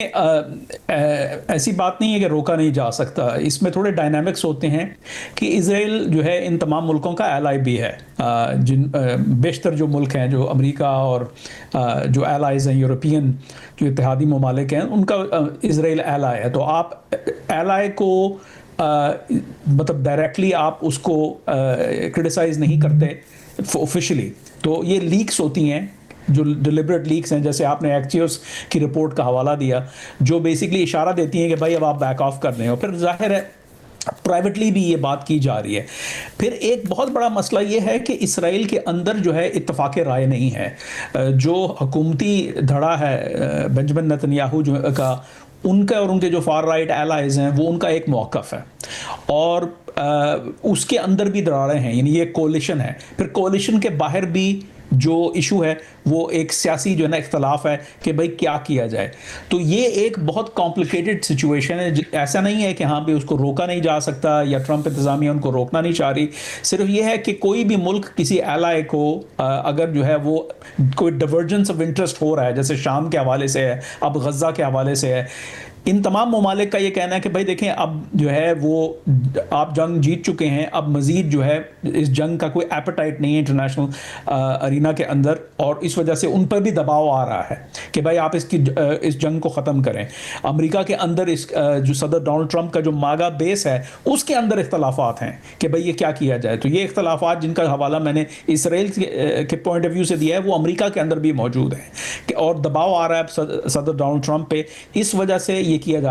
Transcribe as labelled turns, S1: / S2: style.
S1: ایسی بات نہیں ہے کہ روکا نہیں جا سکتا، اس میں تھوڑے ڈائنامکس ہوتے ہیں کہ اسرائیل جو ہے ان تمام ملکوں کا ایلائی بھی ہے، جن بیشتر جو ملک ہیں جو امریکہ اور جو ایلائز ہیں یورپین جو اتحادی ممالک ہیں ان کا اسرائیل ایلائی ہے، تو آپ ایلائی کو مطلب ڈائریکٹلی آپ اس کو کرٹیسائز نہیں کرتے آفیشلی، تو یہ لیکس ہوتی ہیں جو ڈیلیبریٹ لیکس ہیں، جیسے آپ نے ایکچیوس کی رپورٹ کا حوالہ دیا جو بیسیکلی اشارہ دیتی ہیں کہ بھائی اب آپ بیک آف کر رہے ہیں، اور پھر ظاہر ہے پرائیویٹلی بھی یہ بات کی جا رہی ہے۔ پھر ایک بہت بڑا مسئلہ یہ ہے کہ اسرائیل کے اندر جو ہے اتفاق رائے نہیں ہے، جو حکومتی دھڑا ہے بنجمن نتنیاہو کا، ان کا اور ان کے جو فار رائٹ ایلائز ہیں وہ ان کا ایک موقف ہے، اور اس کے اندر بھی دراڑیں ہیں، یعنی یہ کولیشن ہے۔ پھر کولیشن کے باہر بھی جو ایشو ہے وہ ایک سیاسی جو ہے نا اختلاف ہے کہ بھائی کیا کیا جائے، تو یہ ایک بہت کمپلیکیٹڈ سچویشن ہے۔ ایسا نہیں ہے کہ ہاں بھی اس کو روکا نہیں جا سکتا یا ٹرمپ انتظامیہ ان کو روکنا نہیں چاہ رہی، صرف یہ ہے کہ کوئی بھی ملک کسی ایلائی کو اگر جو ہے وہ کوئی ڈیورجنس آف انٹرسٹ ہو رہا ہے، جیسے شام کے حوالے سے ہے، اب غزہ کے حوالے سے ہے، ان تمام ممالک کا یہ کہنا ہے کہ بھائی دیکھیں اب جو ہے وہ آپ جنگ جیت چکے ہیں، اب مزید جو ہے اس جنگ کا کوئی ایپیٹائٹ نہیں ہے انٹرنیشنل ارینا کے اندر، اور اس وجہ سے ان پر بھی دباؤ آ رہا ہے کہ بھائی آپ اس جنگ کو ختم کریں۔ امریکہ کے اندر اس جو صدر ڈونلڈ ٹرمپ کا جو ماگا بیس ہے اس کے اندر اختلافات ہیں کہ بھئی یہ کیا کیا جائے، تو یہ اختلافات جن کا حوالہ میں نے اسرائیل کے پوائنٹ آف ویو سے دیا ہے وہ امریکہ کے اندر بھی موجود ہیں، اور دباؤ آ رہا ہے صدر ڈونلڈ ٹرمپ پہ، اس وجہ سے یہ کیا جا رہا ہے۔